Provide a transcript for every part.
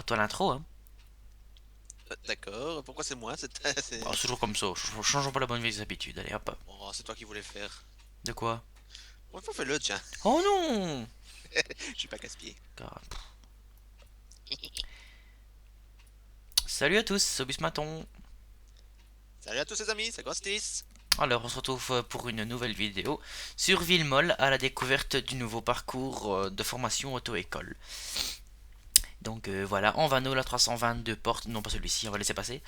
toi l'intro, hein. D'accord, pourquoi c'est moi? Bon, c'est toujours comme ça, changeons pas la bonne vieille habitude, allez hop. Oh, c'est toi qui voulais le faire. De quoi? Bon, il faut faire le tiens. Oh non! Je suis pas casse-pied. Salut à tous, c'est Maton. Salut à tous les amis, c'est Ghostis. Alors on se retrouve pour une nouvelle vidéo sur Villemol à la découverte du nouveau parcours de formation auto-école. Donc voilà, en Vano la 322 portes, non pas celui-ci, on va laisser passer.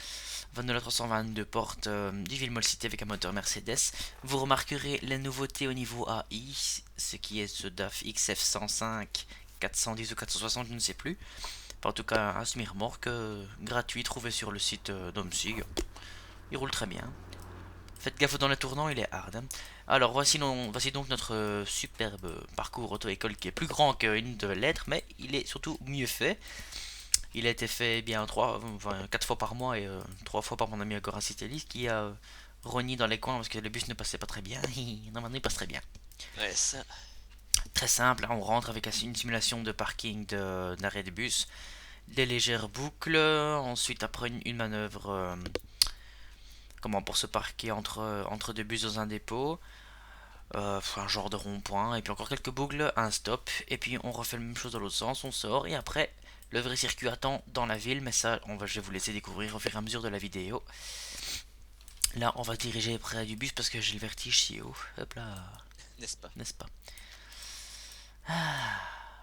Vano la 322 portes du Villemol City avec un moteur Mercedes. Vous remarquerez les nouveautés au niveau AI, ce qui est ce DAF XF 105, 410 ou 460, je ne sais plus. Enfin, en tout cas, un semi-remorque gratuit trouvé sur le site d'Omsig. Il roule très bien. Faites gaffe dans les tournants, il est hard, hein. Alors voici donc notre superbe parcours auto-école qui est plus grand qu'une devait l'être, mais il est surtout mieux fait. Il a été fait bien 4 fois par mois et 3 fois par mon ami Agora Citelis qui a rogné dans les coins parce que le bus ne passait pas très bien. Normalement il passe très bien. Ouais, ça. Très simple, hein, on rentre avec une simulation de parking d'arrêt de bus, des légères boucles, ensuite après une manœuvre comment pour se parquer entre deux bus dans un dépôt, un genre de rond-point, et puis encore quelques boucles, un stop, et puis on refait la même chose dans l'autre sens, on sort, et après le vrai circuit attend dans la ville, mais ça je vais vous laisser découvrir au fur et à mesure de la vidéo. Là on va se diriger près du bus parce que j'ai le vertige si haut, hop là, N'est-ce pas? n'est-ce pas?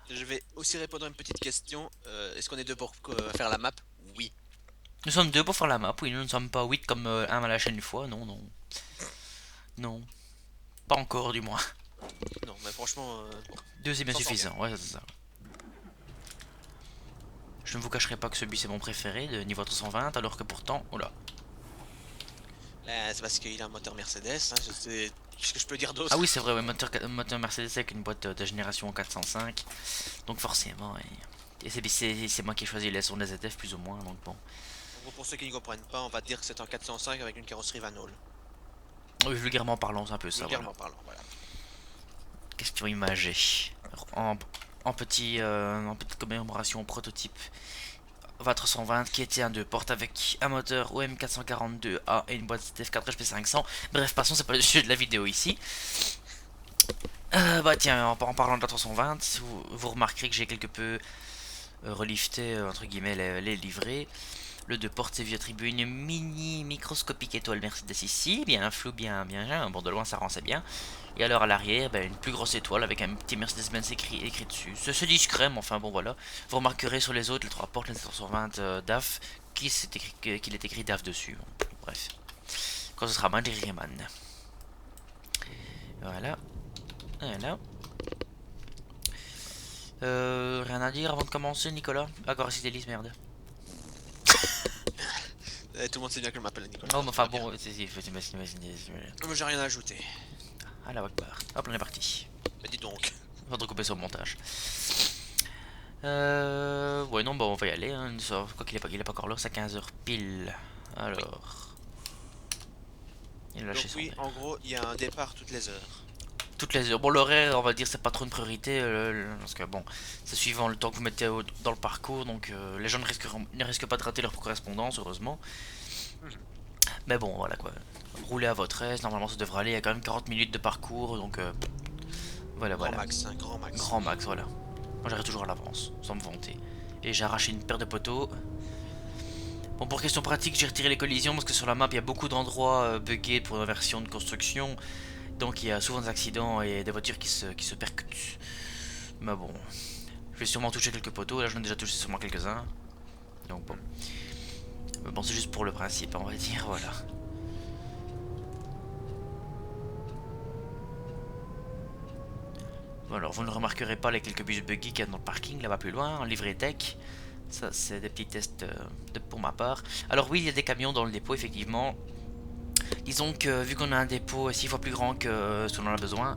Je vais aussi répondre à une petite question. Est-ce qu'on est deux pour faire la map? Oui. Nous sommes deux pour faire la map, oui, nous ne sommes pas 8 comme un à la chaîne une fois, non, non, non, pas encore du moins. Non, mais franchement, bon, Deux c'est on bien s'en sort bien. suffisant, ouais c'est ça. Je ne vous cacherai pas que ce bus est mon préféré de niveau 320, alors que pourtant, oula. C'est parce qu'il a un moteur Mercedes, hein, je sais. Qu'est-ce que je peux dire Ah d'autre? oui, c'est vrai, ouais, moteur Mercedes avec une boîte de génération 405. Donc forcément, et c'est moi qui ai choisi les sons des ZF plus ou moins, donc bon. En gros, pour ceux qui ne comprennent pas, on va dire que c'est un 405 avec une carrosserie Van Hall. Oui, vulgairement parlant, c'est un peu ça, voilà. Vulgairement parlant, voilà. Question imagée. En, en petite commémoration prototype VA320 qui était un 2 portes avec un moteur OM 442A et une boîte ZF4 HP500. Bref, passons, c'est pas le sujet de la vidéo ici. Bah tiens, en parlant de la 320, vous remarquerez que j'ai quelque peu relifté entre guillemets les livrets. Le 2 portes s'est vu attribuer une mini microscopique étoile Mercedes ici, bien flou, bien, bon de loin ça rend ça bien. Et alors à l'arrière, ben, une plus grosse étoile avec un petit Mercedes-Benz écrit dessus. C'est discret, mais enfin bon voilà. Vous remarquerez sur les autres, les 3 portes, les 320 DAF, qu'il est écrit DAF dessus. Bon, bref. Quand ce sera man, j'écrirai man. Voilà. Voilà. Rien à dire avant de commencer, Nicolas? Encore Citelis, merde. Tout le monde sait bien que je m'appelle Nicolas, Oh, mais donc tout enfin va bien. bon, Mais j'ai rien à ajouter. à la Wakbar. Hop, on est parti. Mais dis donc. On va recouper sur le montage. Ouais, non, bah on va y aller. Hein. Quoi qu'il est pas encore là, c'est 15h pile. Oui. Alors, il a Donc lâché son oui, verre. en gros, il y a un départ toutes les heures. Toutes les heures. Bon, l'horaire, on va dire, c'est pas trop une priorité. Parce que bon, c'est suivant le temps que vous mettez dans le parcours. Donc, les gens ne risquent pas de rater leur correspondance, heureusement. Mhm. Mais bon, voilà quoi. Roulez à votre aise. Normalement, ça devrait aller. Il y a quand même 40 minutes de parcours. Donc, voilà, Grand voilà. max, un grand max. Grand max, voilà. Moi, j'arrive toujours à l'avance, sans me vanter. Et j'ai arraché une paire de poteaux. Bon, pour question pratique, j'ai retiré les collisions parce que sur la map, il y a beaucoup d'endroits buggés pour une version de construction. Donc, il y a souvent des accidents et des voitures qui se percutent. Mais bon, je vais sûrement toucher quelques poteaux. Là, j'en ai déjà touché sûrement quelques-uns. Donc, bon. Mais bon, c'est juste pour le principe, on va dire, voilà. Bon, alors, vous ne remarquerez pas les quelques bus buggy qu'il y a dans le parking, là-bas plus loin, en livrée tech. Ça, c'est des petits tests pour ma part. Alors, oui, il y a des camions dans le dépôt, effectivement. Disons que vu qu'on a un dépôt 6 fois plus grand que ce qu'on en a besoin,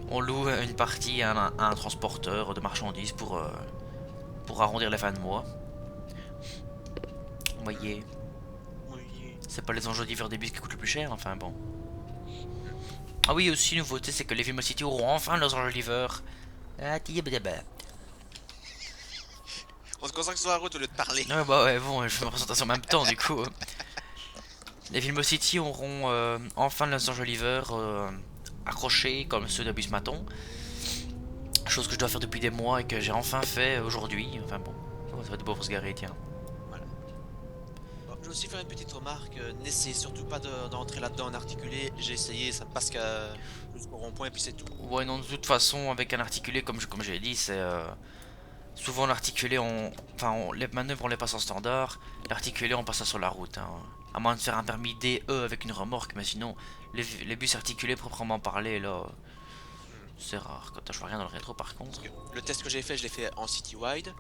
on loue une partie à un transporteur de marchandises pour arrondir les fins de mois. Vous voyez, Oui. c'est pas les enjeux d'hiver des bus qui coûtent le plus cher, enfin bon. Ah oui, aussi, nouveauté, c'est que les Vimo City auront enfin leurs enjeux d'hiver. Ah, On se concentre sur la route au lieu de parler. Ouais, bah ouais, bon, je fais ma présentation en même temps, du coup. Les Filmo City auront enfin le Los Oliver accroché comme ceux d'Abus Maton. Chose que je dois faire depuis des mois et que j'ai enfin fait aujourd'hui. Enfin bon, ça va être beau pour se garer, tiens. Voilà. Bon, je vais aussi faire une petite remarque. N'essayez surtout pas d'entrer là-dedans en articulé. J'ai essayé, ça me passe jusqu'au rond-point et puis c'est tout. Ouais, non, de toute façon, avec un articulé, comme j'ai dit, c'est. Souvent l'articulé, les manœuvres on les passe en standard. L'articulé, on passe ça sur la route, hein. À moins de faire un permis DE avec une remorque, mais sinon, les bus articulés proprement parlé, là, Hmm. c'est rare. Quand je vois rien dans le rétro, par Parce contre. que le test que j'ai fait, je l'ai fait en city-wide.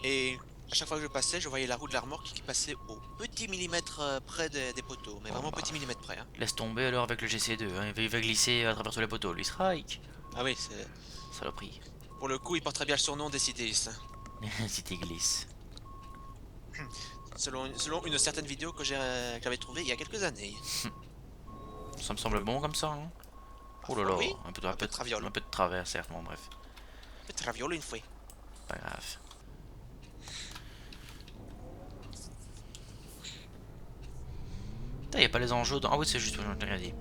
Et à chaque fois que je passais, je voyais la roue de la remorque qui passait au petit millimètre près des poteaux. Mais Bon, vraiment bah, petit millimètre près. Hein. laisse tomber alors avec le GC2, hein. Il va glisser à travers tous les poteaux, lui, strike. Ah oui, c'est... Saloperie. Pour le coup, il porte très bien le surnom des cités. Si t'y glisses. Selon une certaine vidéo que j'avais trouvée il y a quelques années. Ça me semble bon comme ça, hein. Oh là là, Oui, un un peu de traviole. peu de travers, certes, bon, bref. Un peu de traviole une fois. Pas grave. Putain, y a pas les enjeux dans... Ah oui, c'est juste, j'en ai rien dit.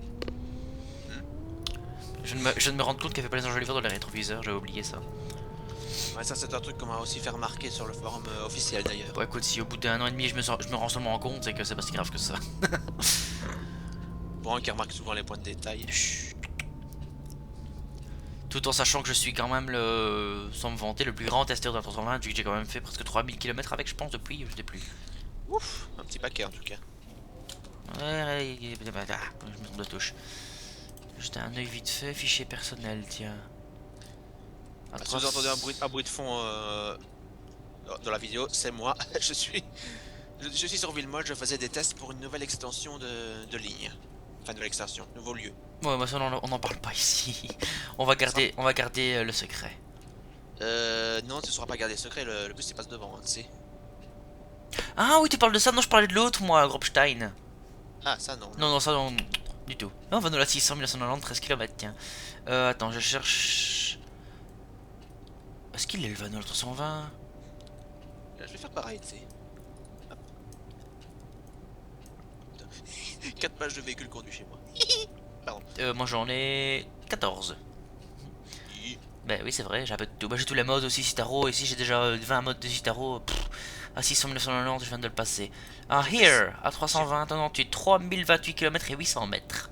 Je viens de me rendre compte qu'il n'y avait pas les enjeux livres dans les rétroviseurs, j'avais oublié ça. Ouais, ça c'est un truc qu'on m'a aussi fait remarquer sur le forum officiel d'ailleurs. Bon, écoute, si au bout d'un an et demi je me rends seulement compte, c'est que c'est pas si grave que ça. Pour un qui remarque souvent les points de détail. Chut. Tout en sachant que je suis quand même sans me vanter, le plus grand testeur de la 320, vu que j'ai quand même fait presque 3000 km avec, je pense, depuis, je sais plus. Ouf, un petit paquet en tout cas. Ouais, je me trompe de touche. Jeter un oeil vite fait, fichier personnel, tiens. Ah, si vous entendez un bruit de fond dans la vidéo, c'est moi. je suis sur Villemol, je faisais des tests pour une nouvelle extension de ligne. Enfin, nouvelle extension, nouveau lieu. Ouais, bah ça on en parle pas ici. On va garder le secret. Non, tu ne sauras pas garder secret, le bus il passe devant, hein, tu sais. Ah oui, tu parles de ça, non, je parlais de l'autre, moi, Grobstein. Ah, ça non. Non, non, ça non, du tout. Non, Vanola 600, 1990, 13 km, tiens. Attends, je cherche... Est-ce qu'il est le Vanola 320? Je vais faire pareil, tu sais. 4 pages de véhicules conduits chez moi. Pardon. Moi j'en ai 14. Ben oui, c'est vrai, j'ai un peu de tout. Bah, j'ai tous les modes aussi, Citaro. Ici, j'ai déjà 20 modes de Citaro. À 600 1990, je viens de le passer. Ah, here, à 320, 98, 3028 km et 800 mètres.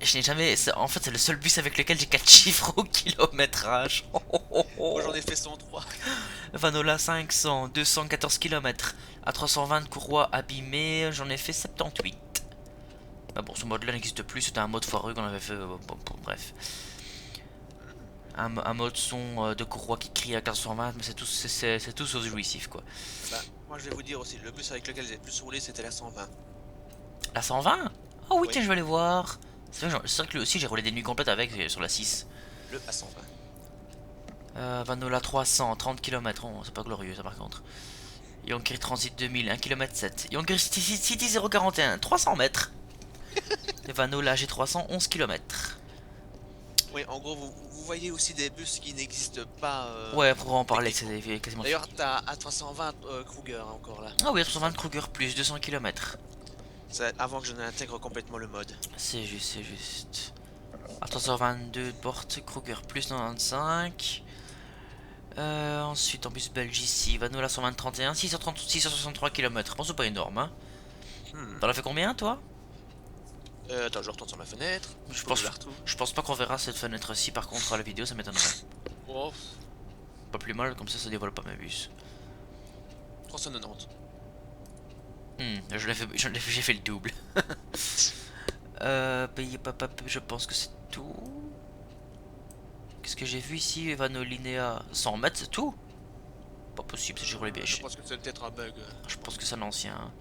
Je n'ai jamais. En fait, c'est le seul bus avec lequel j'ai 4 chiffres au kilométrage. Moi j'en ai fait 103. Vanola 500, 214 km. À 320 courroies abîmées, j'en ai fait 78. Bah bon, ce mode-là n'existe plus, c'était un mode foireux qu'on avait fait. Bon, bref. Un mode son de courroie qui crie à 420, mais c'est tout sauf jouissif, quoi. Bah, moi je vais vous dire aussi, le bus avec lequel j'ai le plus roulé c'était la 120. La 120? Oh oui, Oui. tiens, je vais aller voir. C'est vrai que lui aussi j'ai roulé des nuits complètes avec sur la 6. Le A120. Vanola 300, 30 km, oh, c'est pas glorieux ça par contre. Yonkers Transit 2000, 1 km 7. Yonkers City 041, 300 mètres. Et Vanola G300, 11 km. Oui, en gros, vous voyez aussi des bus qui n'existent pas. Ouais, pour en parler, techniquement. c'est quasiment. D'ailleurs, t'as A320 Kruger encore là. Ah oui, 320 Kruger plus, 200 km. C'est avant que je n'intègre complètement le mode. C'est juste, c'est juste. A322 porte Kruger plus 95. Ensuite, en bus belge ici, Vanola 120 663 km. Bon, c'est pas énorme, hein. T'en as fait combien, toi? Attends, je retourne sur ma fenêtre. Je pense pas qu'on verra cette fenêtre-ci, par contre, à la vidéo, ça m'étonnerait. Oh, Pas plus mal, comme ça dévoile pas mes bus. 390. J'ai fait le double. Je pense que c'est tout. Qu'est-ce que j'ai vu ici? Vanolinéa 100 mètres, c'est tout? Pas possible, j'ai roulé bien. Je pense que c'est peut-être un bug. Je pense que c'est l'ancien.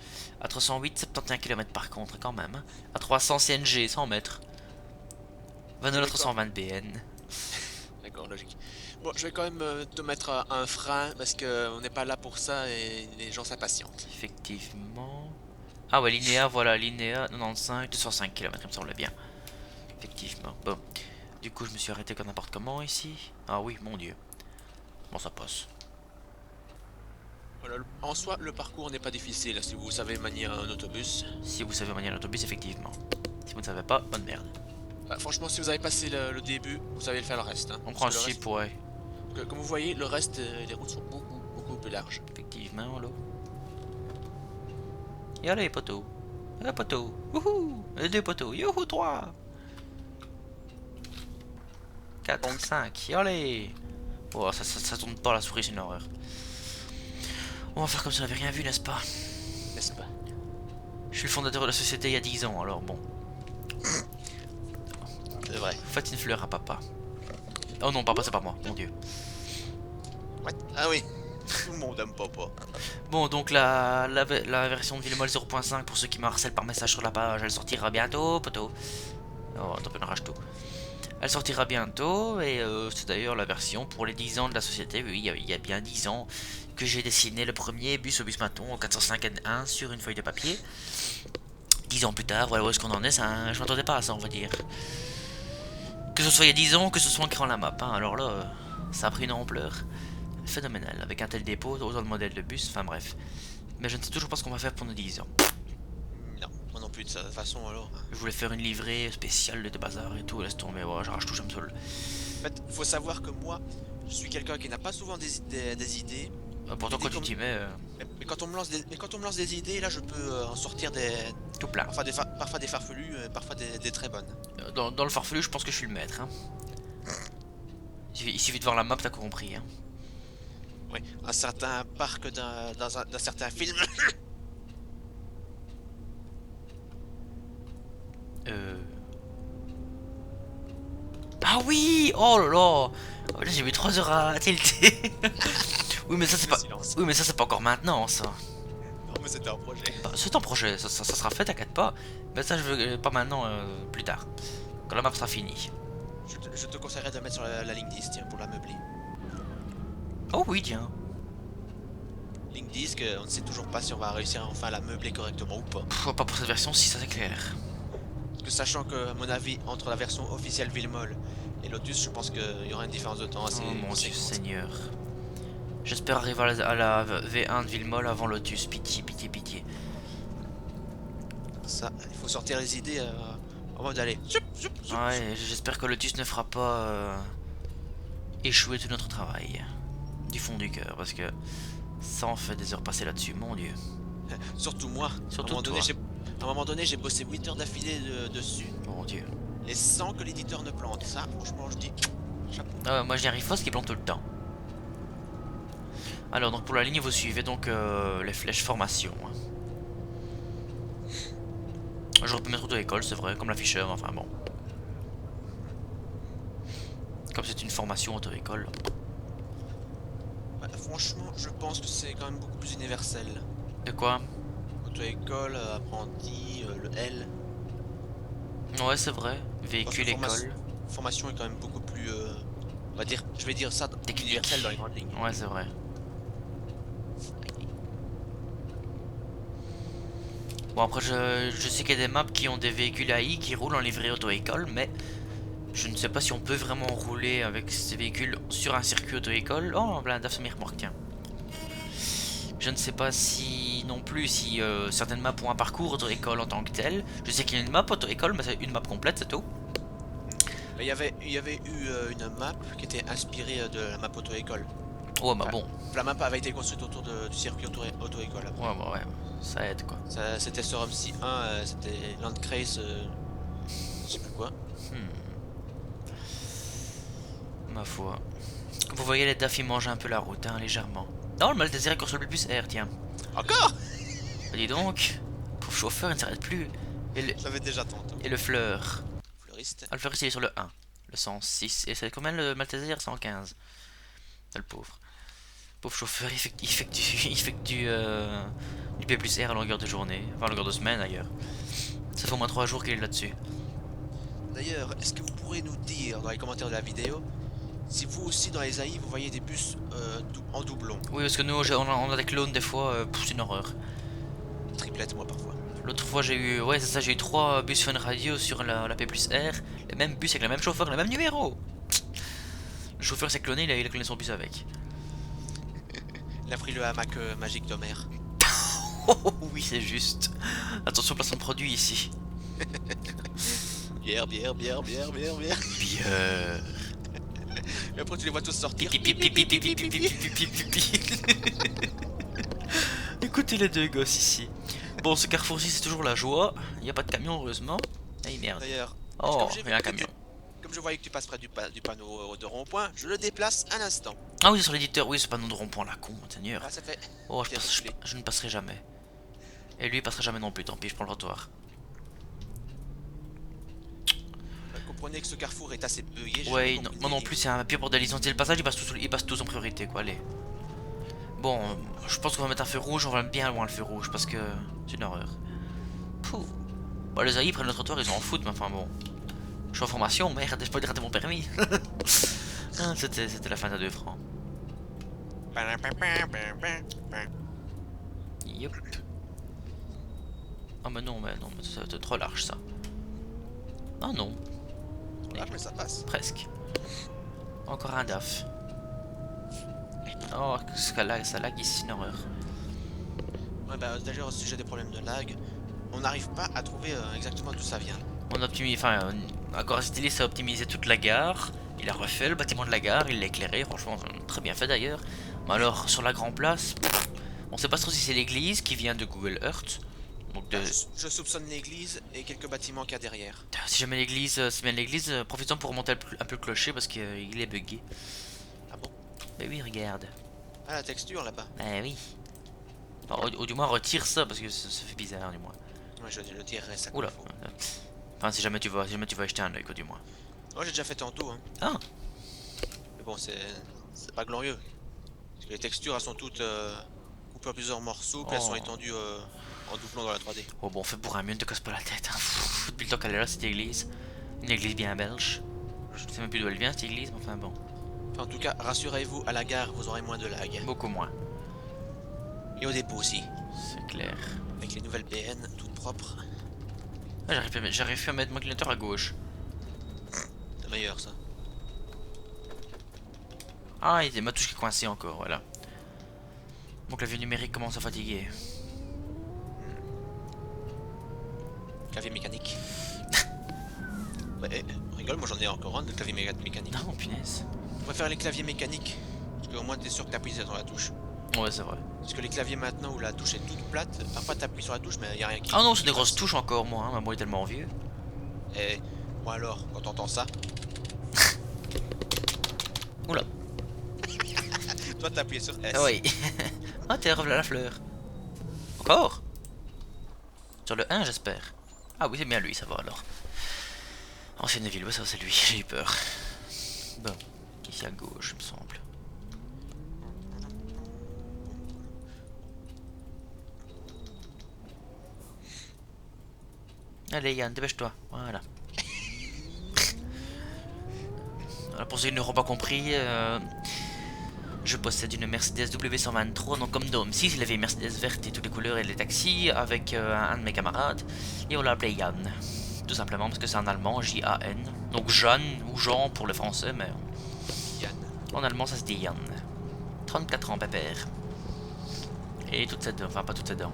À 308, 71 km par contre, quand même. À 300 CNG, 100 mètres. Vanola 320 BN. D'accord, logique. Bon, je vais quand même te mettre un frein parce qu'on n'est pas là pour ça et les gens s'impatientent. Effectivement. Ah ouais, Linéa, voilà, Linéa 95, 205 km, il me semble bien. Effectivement. Bon. Du coup, je me suis arrêté comme n'importe comment ici. Ah oui, mon dieu. Bon, ça passe. Voilà, en soi, le parcours n'est pas difficile si vous savez manier un autobus. Si vous savez manier l'autobus, effectivement. Si vous ne savez pas, bonne merde. Bah, franchement, si vous avez passé le début, vous savez faire le reste. Hein, En parce que le principe, ouais. comme vous voyez, le reste, les routes sont beaucoup plus larges. Effectivement, là. Et allez, poteau. Un poteau. Wouhou. Et deux poteaux. Youhou, 3. 4, 5. Et allez. Oh, ça tourne pas la souris, c'est une horreur. On va faire comme si on n'avait rien vu, n'est-ce pas? N'est-ce pas? Je suis le fondateur de la société il y a 10 ans, alors bon. C'est vrai. Faites une fleur à papa. Oh non, papa, c'est pas moi, mon dieu. What? Ah oui. Tout le monde aime papa. Bon, donc la version de Villemol 0.5, pour ceux qui me harcèlent par message sur la page, elle sortira bientôt, poteau. Oh, attends, on arrache tout. Elle sortira bientôt, et c'est d'ailleurs la version pour les 10 ans de la société. Oui, il y a bien 10 ans que j'ai dessiné le premier bus au bus Maton au 405N1 sur une feuille de papier. 10 ans plus tard, voilà où est-ce qu'on en est, ça, je m'attendais pas à ça, on va dire. Que ce soit il y a 10 ans, que ce soit en créant la map, hein, alors là, ça a pris une ampleur phénoménale, avec un tel dépôt, autant de modèles de bus, enfin bref. Mais je ne sais toujours pas ce qu'on va faire pour nos 10 ans. Non, moi non plus de toute façon alors. Je voulais faire une livrée spéciale de bazar et tout, laisse tomber, ouais, j'arrache tout, je me saoule. En fait, faut savoir que moi, je suis quelqu'un qui n'a pas souvent des idées. Pourtant, quand tu t'y mets, Mais quand on me lance des idées, là, je peux en sortir tout plein. parfois des farfelues, parfois des très bonnes. Dans le farfelu, je pense que je suis le maître. Hein. Il suffit de voir la map, t'as compris. Hein. Oui, un certain parc d'un certain film. Ah oui. Oh là là. Oh, là, j'ai mis 3 heures à tilter. Oui, mais ça c'est pas. Silence. Oui, mais ça c'est pas encore maintenant, ça. Non, mais c'était un projet. Bah, c'est un projet, ça sera fait, t'inquiète pas. Mais ça, je veux pas maintenant, plus tard. Quand la map sera finie. Je te conseillerais de mettre sur la ligne 10, tiens, pour la meubler. Oh oui, tiens. Ligne 10, on ne sait toujours pas si on va réussir enfin à la meubler correctement ou pas. Pff, pas pour cette version, si ça c'est clair. Parce que sachant que, à mon avis, entre la version officielle Villemol et Lotus, je pense qu'il y aura une différence de temps assez Oh mon Dieu conséquente. Seigneur. J'espère arriver à la V1 de Villemol avant Lotus. Pitié, pitié, pitié. Ça, il faut sortir les idées en mode d'aller. Ouais, j'espère que Lotus ne fera pas échouer tout notre travail. Du fond du cœur, parce que ça en fait des heures passées là-dessus, mon Dieu. Surtout moi. Surtout à un moment donné, j'ai bossé 8 heures d'affilée dessus. Mon Dieu. Et sans que l'éditeur ne plante. Ça, franchement, je dis chapeau. Moi j'y arrive pas, ce qui plante tout le temps. Alors donc pour la ligne vous suivez donc les flèches formation. J'aurais pu mettre auto-école, c'est vrai, comme l'afficheur, enfin bon. Comme c'est une formation auto-école. Ouais, franchement, je pense que c'est quand même beaucoup plus universel. De quoi? Auto-école, apprenti, le L. Ouais, c'est vrai. Véhicule, école. Formation est quand même beaucoup plus, on va dire, je vais dire ça, universel dans les grandes lignes. Ouais, c'est vrai. Bon, après, je sais qu'il y a des maps qui ont des véhicules AI qui roulent en livrée auto-école, mais je ne sais pas si on peut vraiment rouler avec ces véhicules sur un circuit auto-école. Oh, blindaf, semi-remorque, tiens. Je ne sais pas si non plus si certaines maps ont un parcours auto-école en tant que tel. Je sais qu'il y a une map auto-école, mais c'est une map complète, c'est tout. Il y avait eu une map qui était inspirée de la map auto-école. Ouais, bah bon. La map avait été construite autour du circuit auto-école. Ouais, bah ouais, ça aide quoi. C'était sur Rumsey 1, c'était Landkreis, je sais plus quoi. Ma foi. Comme vous voyez, les DAF ils mangent un peu la route, hein, légèrement. Non, le Malteser est sur le plus R, tiens. Encore? Bah, dis donc, pauvre chauffeur, il ne s'arrête plus. J'avais déjà tantôt. Et le fleur. Fleuriste. Ah, le fleur, il est sur le 1, le 106. Et c'est combien le Malteser? 115. Ah, le pauvre. Pauvre chauffeur, il fait que du P plus R à longueur de journée. Enfin, à longueur de semaine d'ailleurs. Ça fait au moins 3 jours qu'il est là-dessus. D'ailleurs, est-ce que vous pourrez nous dire dans les commentaires de la vidéo si vous aussi dans les AI vous voyez des bus en doublon? Oui, parce que nous on a des clones des fois, c'est une horreur. Triplette, moi parfois. L'autre fois j'ai eu, ouais c'est ça, j'ai eu 3 bus Fun Radio sur la P plus R. Les mêmes bus avec le même chauffeur, le même numéro. Le chauffeur s'est cloné, il a cloné son bus avec. a pris le hamac magique d'Homer. Oh oui, c'est juste. Attention, placement de produit ici. Bière, bière, bière, bière, bière, bière. Bière. Et après tu les vois tous sortir. Pipi, pipi, pipi, pipi, pipi, pipi, pipi. Écoutez les deux gosses ici. Bon, ce carrefour-ci, c'est toujours la joie. Il n'y a pas de camion, heureusement. Aïe, merde. D'ailleurs, Oh, comme j'ai il vu y a un que camion. comme je voyais que tu passes près du panneau de rond-point, je le déplace un instant. Ah oui, sur l'éditeur, oui, ce panneau de rond-point, la con, seigneur. Ah, ça fait. Oh, je ne passerai jamais. Et lui, il passera jamais non plus, tant pis, je prends le trottoir. Comprenez que ce carrefour est assez bugué. Ouais, non, moi non plus, c'est un pire bordélisme. Le passage, il passe tous en priorité, quoi, allez. Bon, je pense qu'on va mettre un feu rouge, on va bien loin le feu rouge, parce que c'est une horreur. Pouh. Bon, les AI prennent le trottoir, ils en foutent, mais enfin bon. Je suis en formation, merde, je peux rater mon permis. Ah, c'était la fin de 2 francs. Yup. Ah mais non, mais c'est trop large ça. Ah non, Là, mais ça passe. presque. Encore un DAF. Oh, ça lag ici, une horreur. Ouais, bah, d'ailleurs, au sujet des problèmes de lag, on n'arrive pas à trouver exactement d'où ça vient. On optimise, enfin, Agora Stylis a optimisé toute la gare. Il a refait le bâtiment de la gare, il l'a éclairé, franchement, très bien fait d'ailleurs. Mais alors, sur la grande place, on sait pas trop si c'est l'église qui vient de Google Earth. Donc de... Je soupçonne l'église et quelques bâtiments qu'il y a derrière. Si jamais l'église, c'est bien l'église, profitons pour remonter un peu le clocher parce qu'il est bugué. Ah bon? Mais oui, regarde. Ah, la texture là-bas. Eh oui. Enfin, ou du moins retire ça parce que ça fait bizarre du moins. Ouais, je le tirerai ça. Oula. Enfin, si jamais tu vas acheter un œil, quoi, du moins. Moi, j'ai déjà fait tantôt. Hein. Ah. Mais bon, c'est pas glorieux. Parce que les textures, elles sont toutes coupées en plusieurs morceaux, puis elles sont étendues en doublant dans la 3D. Oh bon, fait pour un mieux, ne te casse pas la tête. Hein. Depuis le temps qu'elle est là, cette église. Une église bien belge. Je sais même plus d'où elle vient, cette église, mais enfin bon. Enfin, en tout cas, rassurez-vous, à la gare, vous aurez moins de lag. Beaucoup moins. Et au dépôt aussi. C'est clair. Avec les nouvelles BN, toutes propres. Ah, j'arrive plus à mettre mon clignoteur à gauche. C'est meilleur, ça. Ah, il y a ma touche qui est coincée encore, voilà. Mon clavier numérique commence à fatiguer. Clavier mécanique. Ouais, rigole, moi j'en ai encore un de clavier mécanique. Non, punaise. Je préfère les claviers mécaniques, parce qu'au moins t'es sûr que t'appuies sur la touche. Ouais, c'est vrai. Parce que les claviers maintenant où la touche est toute plate, parfois t'appuies sur la touche mais y a rien qui... Ah non, c'est des grosses touches encore, moi. Hein. Moi, il est tellement vieux. Et moi alors, quand t'entends ça... Oula. Toi t'as appuyé sur S. Ah oui. Ah, t'es revenu à la fleur. Encore? Sur le 1, j'espère. Ah oui, c'est bien lui, ça va alors. Ancienne ville, ouais, ça c'est lui, j'ai eu peur. Bon, ici à gauche, il me semble. Allez Yann, dépêche-toi, voilà. Alors pour ceux qui n'auront pas compris, je possède une Mercedes W123, donc comme Dome 6, il avait une Mercedes verte et toutes les couleurs et les taxis avec un de mes camarades. Et on l'a appelé Yann. Tout simplement parce que c'est en allemand, J-A-N. Donc Jeanne ou Jean pour le français, mais Yann. en allemand ça se dit Yann. 34 ans, pépère. Et toutes ses dents, enfin pas toutes ses dents.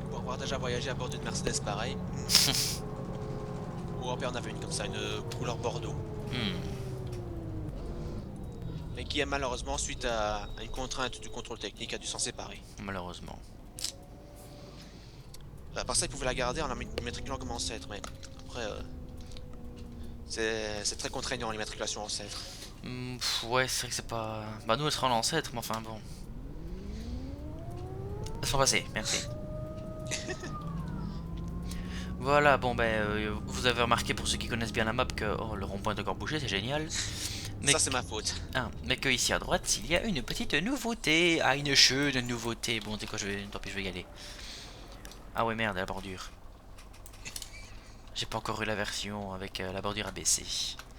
Pour avoir déjà voyagé à bord d'une Mercedes pareil. Au Européen on avait une comme ça, une couleur bordeaux. Mais qui a malheureusement, suite à une contrainte du contrôle technique, a dû s'en séparer. Malheureusement. À part ça, ils pouvaient la garder en immatriculant comme ancêtre, mais après, c'est très contraignant l'immatriculation ancêtre. Ouais, c'est vrai que c'est pas... Bah nous, elle sera en ancêtre, mais enfin bon. Laisse-moi passer, merci. Voilà, bon ben, vous avez remarqué pour ceux qui connaissent bien la map que oh, le rond-point est encore bouché, c'est génial. Mais ça c'est ma faute. Ah, mais que ici à droite, il y a une petite nouveauté. Ah, une cheveux de nouveauté. Bon, tu sais quoi, tant pis, je vais y aller. Ah ouais, merde, la bordure. J'ai pas encore eu la version avec la bordure abaissée.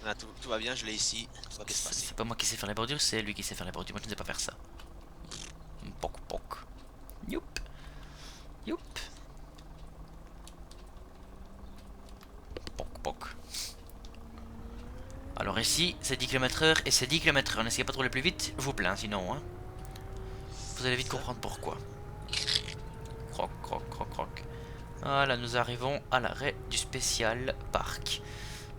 Ah, tout va bien, je l'ai ici. Ça va bien se passer. C'est pas moi qui sais faire la bordure, c'est lui qui sait faire la bordure. Moi, je ne sais pas faire ça. Poc, poc. Youp. Youp. Poc, poc. Alors ici, c'est 10 km/h et c'est 10 km/h. N'essayez pas de rouler plus vite, je vous plains sinon. Hein. Vous allez vite Ça. comprendre pourquoi. Croc, croc, croc, croc. Voilà, nous arrivons à l'arrêt du spécial parc.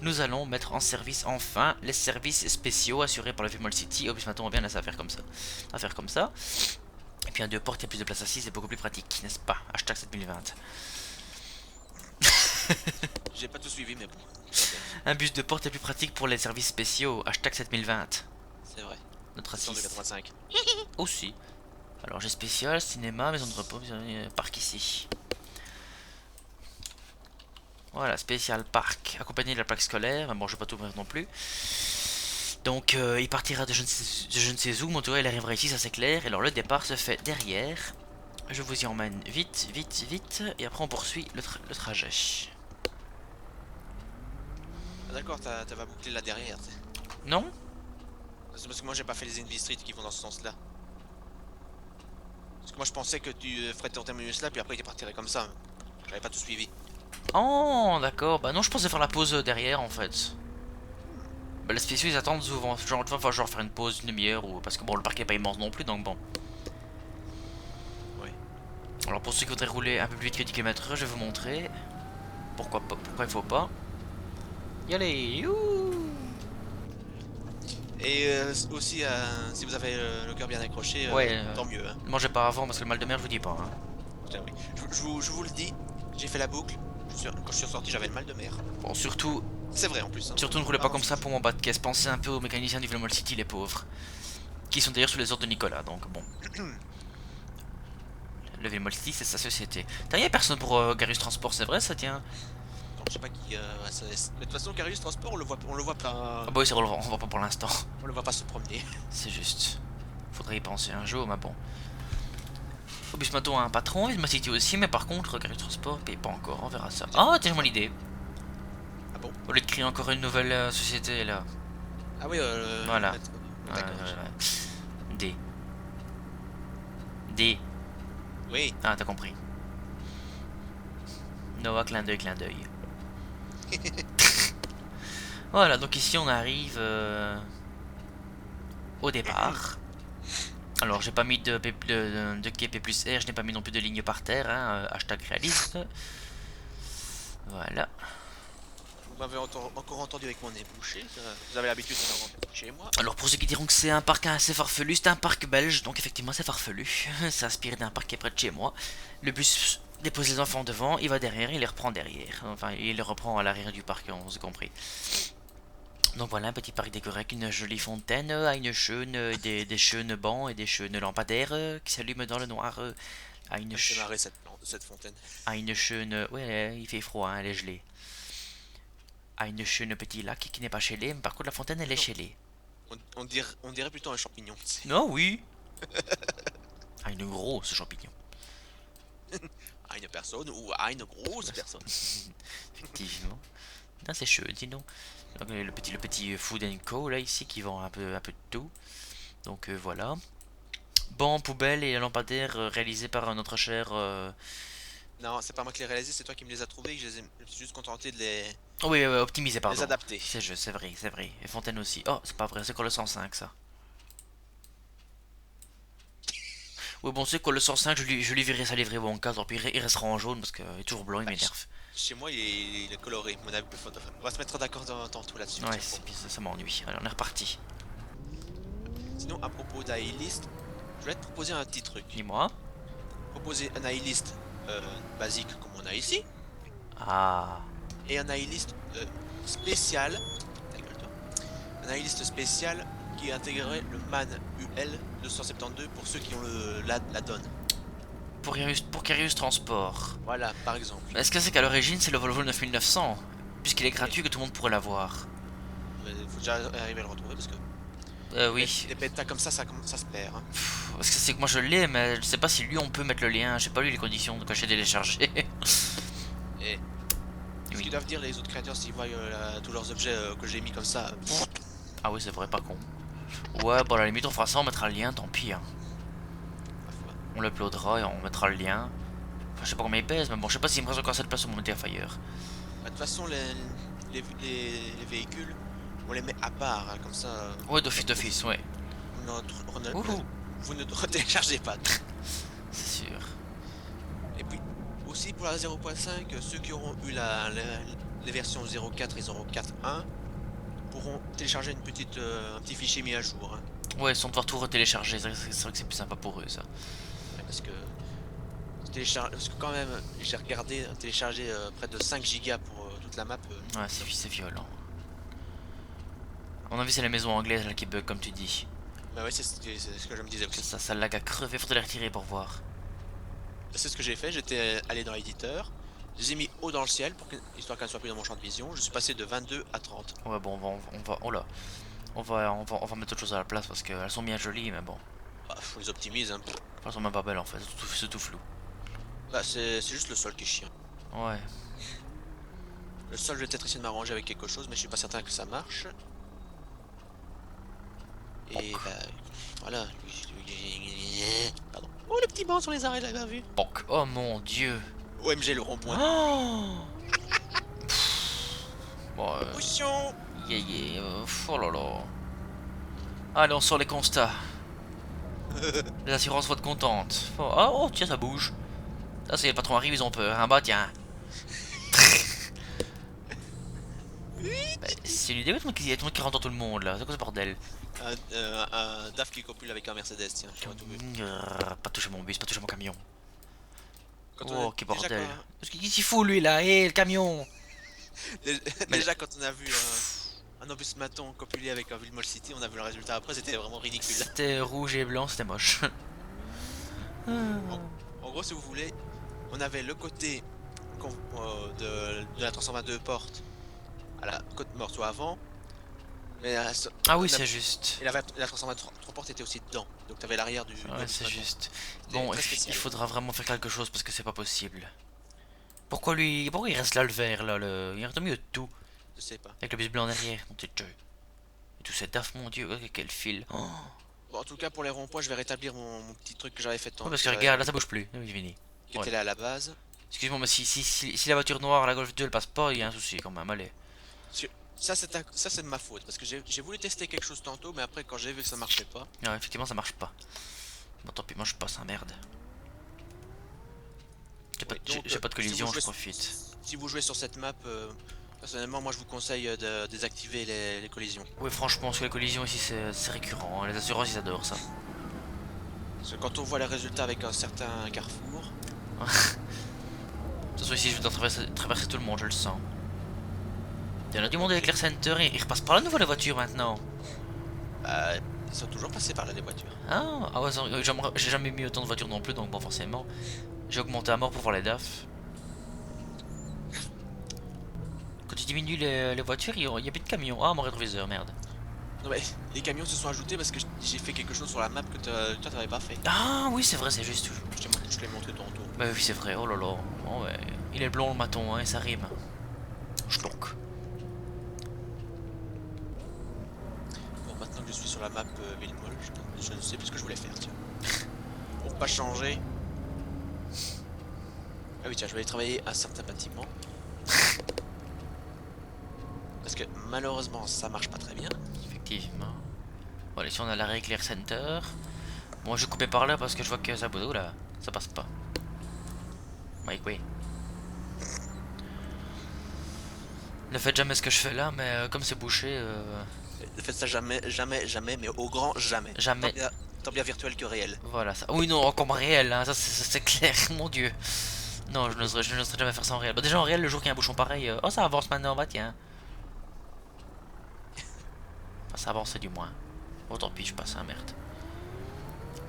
Nous allons mettre en service enfin les services spéciaux assurés par le Vimol City. Oh, puis maintenant on va bien laisser faire comme ça. À faire comme ça. Et puis un deux portes, il y a plus de place assis, c'est beaucoup plus pratique, n'est-ce pas? Hashtag 7020. J'ai pas tout suivi, mais bon. Un bus de porte est plus pratique pour les services spéciaux. Hashtag 7020. C'est vrai. Notre C'est de assise. 85. Aussi. Alors j'ai spécial, cinéma, maison de repos, parc ici. Voilà, spécial parc, accompagné de la plaque scolaire. Mais bon, je vais pas tout ouvrir non plus. Donc il partira de je ne sais où, mon tour il arrivera ici, ça c'est clair. Et alors le départ se fait derrière. Je vous y emmène vite, vite, vite. Et après on poursuit le trajet. Ah, d'accord, t'as bouclé là derrière. Non? C'est parce que moi j'ai pas fait les Envy Street qui vont dans ce sens-là. Parce que moi je pensais que tu ferais ton terminus là, puis après tu partirais comme ça. J'avais pas tout suivi. Oh, d'accord. Bah non, je pensais faire la pause derrière en fait. Bah les spéciaux ils attendent souvent. Genre, tu vois, genre faire une pause d'une demi-heure ou. Parce que bon, le parc est pas immense non plus, donc bon. Oui. Alors pour ceux qui voudraient rouler un peu plus vite que 10 km/h, je vais vous montrer. Pourquoi pas, pourquoi il faut pas. Y aller, youhou. Et aussi, si vous avez le cœur bien accroché, Ouais, tant mieux. Hein. ne mangez pas avant parce que le mal de mer, je vous dis pas. Hein. Putain, oui. Je vous le dis, j'ai fait la boucle. Quand je suis ressorti, j'avais le mal de mer. Bon, surtout, C'est vrai en plus. Hein. surtout ne roulez pas comme ça pour mon bas de caisse. Pensez un peu aux mécaniciens du Villemol City, les pauvres. Qui sont d'ailleurs sous les ordres de Nicolas, donc bon. Le Villemol City, c'est sa société. T'as y'a personne pour Garus Transport, c'est vrai ça, tiens? Non, je sais pas qui. Mais de toute façon, Carius Transport, on le voit pas. Ah bah oui, c'est relevant, on va pas pour l'instant. On le voit pas se promener. C'est juste. Faudrait y penser un jour, mais bon. Obus Mato a un patron, Villemol City aussi, mais par contre, Garus Transport paye pas encore, on verra ça. Ah, tiens, j'ai mon idée. Ah bon? Au lieu de créer encore une nouvelle société là. Ah oui, Voilà. D'accord. D. D. Oui. Ah, t'as compris. Noah, clin d'œil, clin d'œil. Voilà, donc ici on arrive au départ. Alors j'ai pas mis de quai P plus R, je n'ai pas mis non plus de ligne par terre, hein, hashtag réaliste. Voilà. Vous m'avez encore entendu avec mon nez bouché. Vous avez l'habitude de m'avoir chez moi. Alors pour ceux qui diront que c'est un parc assez farfelu, c'est un parc belge, donc effectivement c'est farfelu. C'est inspiré d'un parc qui est près de chez moi. Le bus dépose les enfants devant, il va derrière, il les reprend derrière. Enfin, il les reprend à l'arrière du parc, on s'est compris. Donc voilà, un petit parc décoré avec une jolie fontaine, à une chaîne, des chênes bancs et des chênes lampadaires qui s'allument dans le noir. À une Elle fait marrer cette fontaine. à une chaîne, ouais, il fait froid, hein, elle est gelée. À une chaîne petit lac qui n'est pas scellé, mais par contre la fontaine elle est Non. scellée. On dirait plutôt un champignon. Tu sais. Non, oui. À une grosse champignon. À une personne ou à une grosse personne. Effectivement. Non, c'est chaud, sinon. Donc, le petit Food Co là ici qui vend un peu de tout. Donc voilà. Banc, poubelle et lampadaire réalisé par notre cher. Non, c'est pas moi qui les réalisé, c'est toi qui me les as trouvés. Je me suis juste contenté de Oh oui, optimisé, les pardon. adapter. C'est juste, c'est vrai, c'est vrai. Et Fontaine aussi. Oh, c'est pas vrai, c'est quoi le 105 ça? Oui, bon, c'est quoi le 105, je lui verrai sa livrée bon cas, tant pis, il restera en jaune parce qu'il est toujours blanc, il m'énerve. Chez moi, il est coloré. On va se mettre d'accord tantôt là-dessus. Ouais, tiens, bon. ça m'ennuie. Allez, on est reparti. Sinon, à propos d'A-List, je voulais te proposer un petit truc. Dis-moi. Proposer un A-List basique comme on a ici, Ah. et un A-List spécial. Ta gueule, toi. Un A-List spécial qui intégrerait le MAN UL 272 pour ceux qui ont la donne. Pour Carius Transport. Voilà, par exemple. Est-ce que c'est qu'à l'origine c'est le Volvo 9900? Puisqu'il est gratuit que tout le monde pourrait l'avoir. Il faut déjà arriver à le retrouver parce que Oui. des bêtas comme ça se perd. Hein. Parce que c'est que moi je l'ai, mais je sais pas si lui on peut mettre le lien. J'ai pas lu les conditions, donc j'ai téléchargé. Et ce Oui. qu'ils doivent dire les autres créateurs s'ils voient tous leurs objets que j'ai mis comme ça. Ah oui, c'est vrai, pas con. Ouais, bon, à la limite, on fera ça, on mettra le lien, tant pis. Hein. On l'uploadera et on mettra le lien. Enfin, je sais pas combien il pèse, mais bon, je sais pas s'il me reste encore cette place sur mon Mediafire. De toute façon, les véhicules, on les met à part, hein, comme ça. Ouais, d'office, ouais. On a, Ouhou. vous ne téléchargez pas. C'est sûr. Et puis, aussi pour la 0.5, ceux qui auront eu les versions 0.4 et 0.4.1 pourront télécharger un petit fichier mis à jour. Hein. Ouais, sans devoir tout retélécharger, c'est vrai que c'est plus sympa pour eux ça. Ouais, parce que quand même, j'ai regardé télécharger près de 5 gigas pour toute la map. Ouais, c'est violent. À mon avis, c'est la maison anglaise là qui bug, comme tu dis. Bah ouais, c'est ce que je me disais aussi. Ça lag à crever, faut te les retirer pour voir. C'est ce que j'ai fait, j'étais allé dans l'éditeur, je les ai mis haut dans le ciel, histoire qu'elles ne soient plus dans mon champ de vision, je suis passé de 22 à 30. Ouais, bon, oh là. On va mettre autre chose à la place parce qu'elles sont bien jolies, mais bon. Bah, faut les optimiser. Hein. Elles sont même pas belles en fait, c'est tout flou. Bah, c'est juste le sol qui est chiant. Ouais. Le sol, je vais peut-être essayer de m'arranger avec quelque chose, mais je suis pas certain que ça marche. Et bah, voilà. Pardon. Oh, les petits bancs sur les arrêts, j'avais bien vu. Bonk. Oh mon dieu. OMG, le rond-point. Oh, bon, Potion. oh là là. Allez, on sort les constats. Les assurances vont être contentes. Oh, tiens, ça bouge. Ça, c'est le patron arrive, ils ont peur. Bah, tiens. Bah, c'est l'idée, tout le monde qui rentre dans tout le monde là. C'est quoi ce bordel? Un DAF qui copule avec un Mercedes, tiens, j'aurais tout vu. Pas toucher mon bus, pas toucher mon camion. Quand Oh, quel déjà, bordel. Qu'est-ce qu'il fout lui là? Hé, le camion! déjà, quand on a vu un obus maton copulé avec un Villemol City, on a vu le résultat après, c'était vraiment ridicule. C'était rouge et blanc, c'était moche. En gros, si vous voulez, on avait le côté de la 322 porte à la côte morceau avant, mais Ah oui, c'est juste. et la 323 porte était aussi dedans, donc t'avais l'arrière du. Ouais, c'est juste. Bon, il faudra vraiment faire quelque chose parce que c'est pas possible. Pourquoi il reste là le vert là il reste au milieu de tout. Je sais pas. Avec le bus blanc derrière, mon petit jeu. Et tout cet daf, mon dieu, quel fil. Oh. Bon, en tout cas, pour les ronds-points, je vais rétablir mon petit truc que j'avais fait Ouais, parce que regarde, là ça bouge plus. Oui, fini. Qui était là à la base. Excuse-moi, mais si la voiture noire, la Golf 2, elle passe pas, il y a un souci quand même, allez. Ça, c'est de ma faute, parce que j'ai voulu tester quelque chose tantôt, mais après, quand j'ai vu que ça marchait pas. Ouais, effectivement, ça marche pas. Bon, tant pis, moi je passe, hein, merde. J'ai pas de collision, je profite. Si vous jouez sur cette map, personnellement, moi je vous conseille de désactiver les collisions. Oui, franchement, sur les collisions ici, c'est récurrent. Hein. Les assurances, ils adorent ça. Parce que quand on voit les résultats avec un certain carrefour. De toute façon, ici, je dois traverser tout le monde, je le sens. Il y en a du monde avec l'Air Center, ils repassent par là, nous, les voitures maintenant. Bah, ils sont toujours passés par là, les voitures. Ah ouais, j'ai jamais mis autant de voitures non plus, donc bon, forcément. J'ai augmenté à mort pour voir les DAF. Quand tu diminues les voitures, il y a plus de camions. Ah, mon rétroviseur, merde. Non mais, les camions se sont ajoutés parce que j'ai fait quelque chose sur la map que toi t'avais pas fait. Ah oui, c'est vrai, c'est juste. Je l'ai montré tantôt. Bah oui, c'est vrai, oh là là. Oh, ouais. Il est blond le maton, hein, et ça rime. Schlock. Bon, maintenant que je suis sur la map Villemol, je ne sais plus ce que je voulais faire, tiens. Pour pas changer. Ah oui, tiens, je vais aller travailler à certains bâtiments. Parce que malheureusement, ça marche pas très bien. Effectivement. Bon, allez, si on a l'arrêt Clear Center. Moi, je vais couper par là parce que je vois que ça bouge. Là, ça passe pas. Oui. Ne faites jamais ce que je fais là, mais comme c'est bouché. Ne faites ça jamais, mais au grand jamais. Jamais. Tant bien virtuel que réel. Voilà ça. Oui, non, encore réel, hein, ça c'est clair, mon dieu. Non, je n'oserais jamais faire ça en réel. Bah, déjà en réel, le jour qu'il y a un bouchon pareil, oh ça avance maintenant, bah tiens. Enfin, ça avance du moins. Oh tant pis, je passe, hein, merde.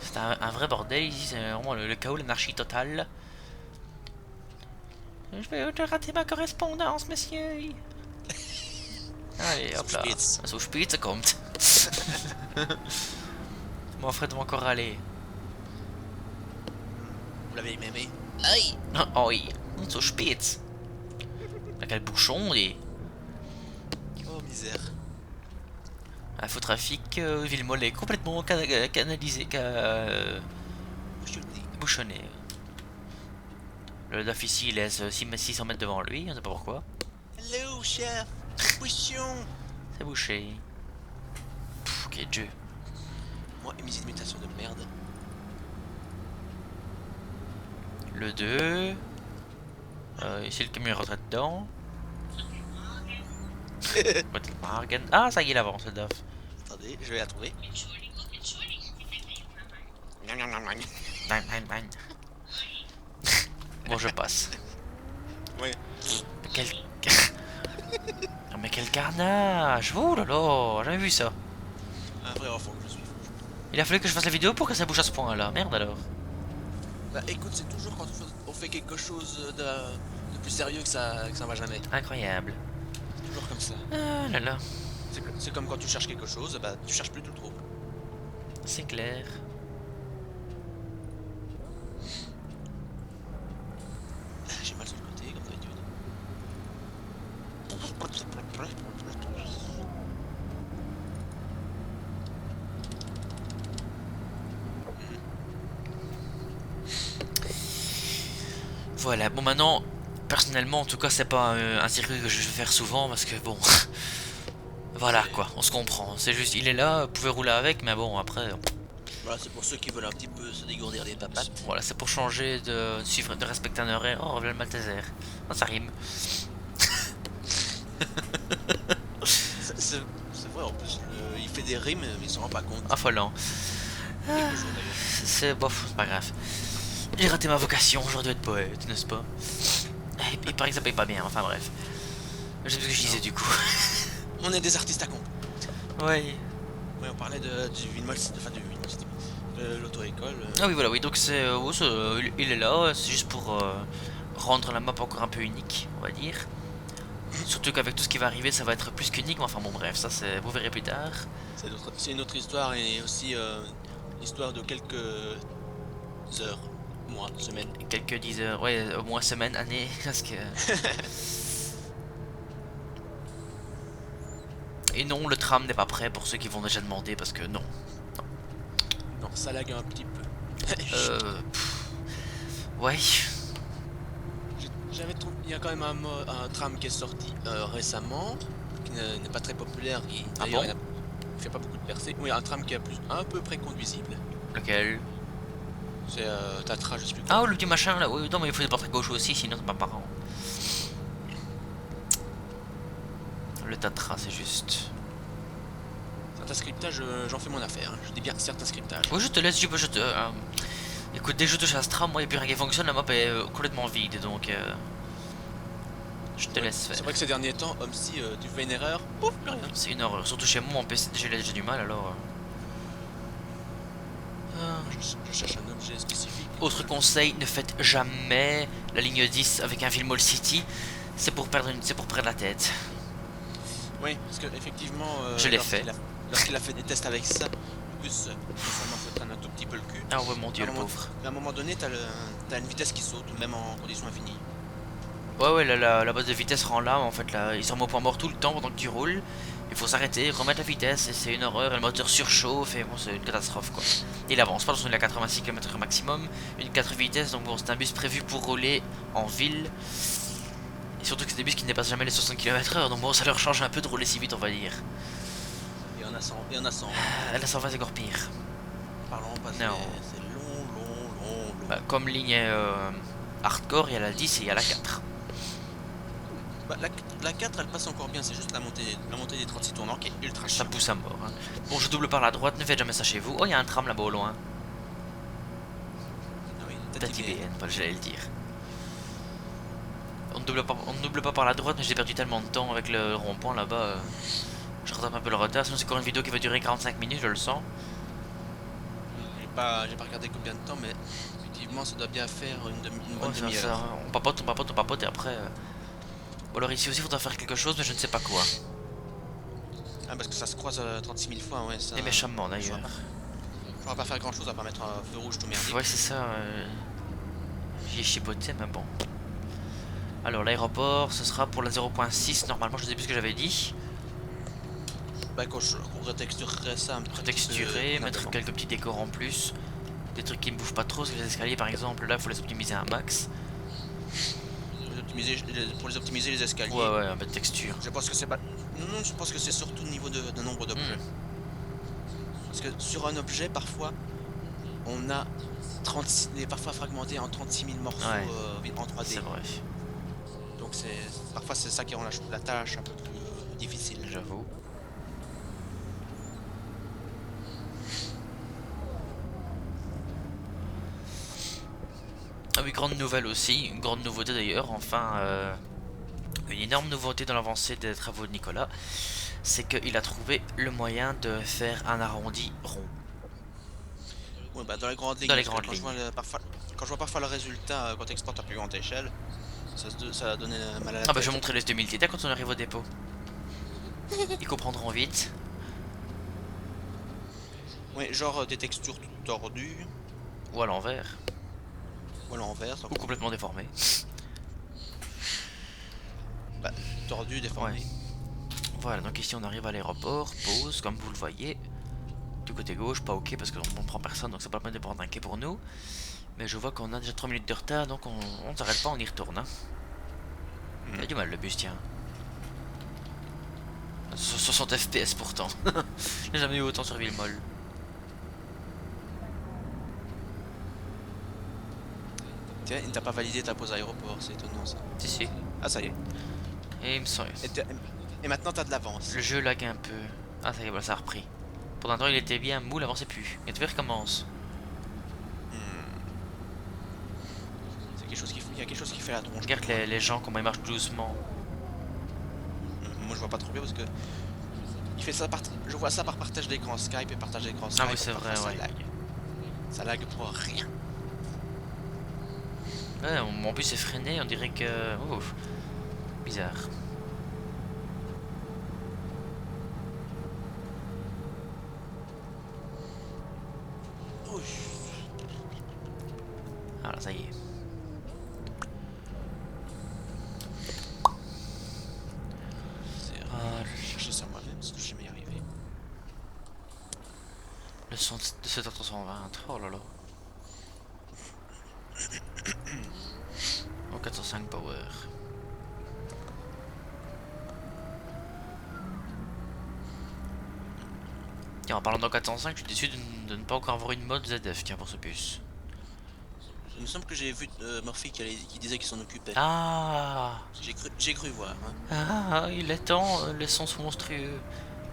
C'est un vrai bordel ici, c'est vraiment le chaos, l'anarchie totale. Je vais rater ma correspondance, monsieur. Allez, hop là. So spitz, ça compte. Mon frère doit encore aller. Vous l'avez aimé? Aïe! Oh oui, so spitz. Là, quel bouchon, et. Oh misère. Info trafic, Villemol est complètement canalisé, bouchonné. Le DAF ici il laisse 600 mètres devant lui, on sait pas pourquoi. Hello chef, bouchon. C'est bouché. Pff, quel jeu. Moi et mes imitations de merde. Le 2. Ici le camion est rentré dedans. Morgan. Ah, ça y est, il avance, le DAF. Attendez, je vais la trouver. Bang, bang, bang. Bon, je passe. Ouais. Quel... Oh, mais quel carnage! Oh là là, j'avais vu ça. Un vrai enfant que je suis. Il a fallu que je fasse la vidéo pour que ça bouge à ce point là. Merde alors. Bah écoute, c'est toujours quand on fait quelque chose de plus sérieux que ça va jamais. Incroyable. C'est toujours comme ça. Ah là là, C'est comme quand tu cherches quelque chose, bah tu cherches plus, tu le trouves. c'est clair. J'ai mal sur le côté, comme d'habitude. Voilà, bon maintenant, personnellement en tout cas c'est pas un circuit que je vais faire souvent parce que bon, voilà quoi, on se comprend. C'est juste, il est là, vous pouvez rouler avec, mais bon après, Voilà, c'est pour ceux qui veulent un petit peu se dégourdir les papates. voilà, c'est pour changer de suivre, de respecter un horaire. Oh, voilà le Malteser. Ah, ça rime. C'est vrai, en plus, il fait des rimes, mais il s'en rend pas compte. Affolant. Quelques jours d'ailleurs. C'est bof, c'est pas grave. J'ai raté ma vocation, j'aurais dû être poète, n'est-ce pas? Il paraît que ça paye pas bien, enfin bref. Je sais plus ce que je disais du coup. On est des artistes à compte. Ouais. Ouais, on parlait du Vinmol, enfin du Vinmol, de l'auto-école. Ah oui, voilà, oui, donc c'est. Il est là, c'est juste pour rendre la map encore un peu unique, on va dire. Surtout qu'avec tout ce qui va arriver, ça va être plus qu'unique, mais enfin bon, bref, ça c'est. Vous verrez plus tard. C'est une autre histoire et aussi l'histoire de quelques heures, mois, semaines. Quelques 10 heures, ouais, au moins semaine, année, parce que. Et non, le tram n'est pas prêt pour ceux qui vont déjà demander, parce que non. Non, ça lag un petit peu. Ouais. Il y a quand même un tram qui est sorti récemment, qui n'est pas très populaire. Ah D'ailleurs, bon il fait pas beaucoup de percées. Oui, un tram qui est un peu près conduisible. Lequel? C'est Tatra, je sais plus Ah, quoi. le petit machin là, oui, non, mais il faut des portraits gauche aussi, sinon c'est pas marrant. Le Tatra, c'est juste. Certains scriptages, j'en fais mon affaire. Je dis bien certains scriptages. Oui, je te laisse, je te. Écoute, dès que je touche à ce tram, moi, il n'y a plus rien qui fonctionne, la map est complètement vide, donc. Je te laisse faire. C'est vrai que ces derniers temps, si tu fais une erreur, pouf, plus rien. C'est une horreur, surtout chez moi, mon PC, j'ai déjà du mal alors. Je cherche un objet spécifique. Autre conseil, ne faites jamais la ligne 10 avec un Villemol City, c'est pour perdre la tête. Oui, parce que effectivement, Je l'ai fait. Lorsqu'il a fait des tests avec ça, en plus, ça faut traîner un tout petit peu le cul. Ah ouais, mon dieu, À le un moment- pauvre. À un moment donné, t'as une vitesse qui saute, même en conditions infinies. Ouais, la base de vitesse rend là, en fait, là, il se remet au point mort tout le temps pendant que tu roules. Il faut s'arrêter, remettre la vitesse, et c'est une horreur, et le moteur surchauffe, et bon, c'est une catastrophe, quoi. Il avance pas, il a 86 km maximum, une 4 vitesses, donc bon, c'est un bus prévu pour rouler en ville. Et surtout que c'est des bus qui ne dépassent jamais les 60 km/h, donc bon, ça leur change un peu de rouler si vite, on va dire. Il y en a 100, il y en a 100. La 120 c'est encore pire. Parlons pas, c'est Non. long. Bah, comme ligne hardcore, il y a la 10 et il y a la 4. Bah, la 4, elle passe encore bien, c'est juste la montée des 36 tournants qui est ultra Ça chiant. pousse à mort. Hein. Bon, je double par la droite, ne faites jamais ça chez vous. Oh, il y a un tram là-bas au loin. Ah oui, Tati BN, pas j'allais le dire. On ne double pas par la droite, mais j'ai perdu tellement de temps avec le rond-point là-bas. Je rattrape un peu le retard, sinon c'est encore une vidéo qui va durer 45 minutes, je le sens. J'ai pas regardé combien de temps, mais effectivement, ça doit bien faire une bonne Ouais, demi-heure. on papote, et après. Bon, alors ici aussi, il faudra faire quelque chose, mais je ne sais pas quoi. Ah, parce que ça se croise 36 000 fois, ouais. Ça, Et méchamment d'ailleurs. je pourrais pas faire grand chose à part mettre un feu rouge tout merdique. Ouais, c'est ça. J'y ai chipoté, mais bon. Alors, l'aéroport, ce sera pour la 0.6. Normalement, je ne sais plus ce que j'avais dit. Bah, qu'on retexturerait ça un petit peu Retexturer, mettre convenablement. quelques petits décors en plus. Des trucs qui ne bouffent pas trop, parce que les escaliers par exemple, là, il faut les optimiser un max. Pour les optimiser les escaliers. Ouais, un peu de texture. Je pense que c'est pas. Non, je pense que c'est surtout au niveau de nombre d'objets. Parce que sur un objet, parfois, on a 36, il est parfois fragmenté en 36 000 morceaux Ouais, en 3D. c'est vrai. Donc parfois c'est ça qui rend la tâche un peu plus difficile. J'avoue. Ah oui, grande nouvelle aussi, une grande nouveauté d'ailleurs, enfin une énorme nouveauté dans l'avancée des travaux de Nicolas, c'est qu'il a trouvé le moyen de faire un arrondi rond. Ouais, bah dans les grandes lignes, Dans les parce que grandes quand je vois lignes. quand je vois parfois le résultat quand tu exportes à plus grande échelle, ça a donné mal à la Ah bah je vais tête. montrer les 2000 Theta quand on arrive au dépôt. Ils comprendront vite. Ouais, genre des textures toutes tordues, Ou à l'envers. ou à l'envers, Ou complètement déformées. bah, tordues, Ouais. déformées. Voilà, donc ici on arrive à l'aéroport, pause, comme vous le voyez. Du côté gauche, pas ok parce qu'on ne prend personne, donc c'est pas la peine de prendre un quai pour nous. Mais je vois qu'on a déjà 3 minutes de retard, donc on ne s'arrête pas, on y retourne. Hein. Il a du mal le bus, tiens. 60 FPS pourtant. J'ai jamais eu autant sur Villemol. Tiens, il t'a pas validé ta pause aéroport, c'est étonnant ça. Si, si. Ah, ça y est. Et il me semble. Et maintenant t'as de l'avance. Le jeu lag un peu. Ah, ça y est, voilà, ça a repris. Pour l'instant, il était bien mou, avançait plus. Et tu recommence. Hmm. Il y a quelque chose qui fait la tronche. Regarde les gens, comment ils marchent doucement. Moi je vois pas trop bien parce que il fait ça je vois ça par partage d'écran Skype et partage d'écran Skype. Ah oui, c'est vrai, ça ouais. lag. Ça lag pour rien. Ouais, mon bus est freiné, on dirait que... Ouf. Bizarre. Voilà, ça y est. Je vais chercher ça moi-même parce que je vais jamais y arriver. Le son de 7h320. Oh là là. Oh, 405 power. Tiens, en parlant de 405, je suis déçu de ne pas encore avoir une mode ZF, tiens, pour ce bus. Il me semble que j'ai vu Murphy qui disait qu'il s'en occupait. Ah, J'ai cru voir. Hein. ah, il est temps, les sons sont monstrueux.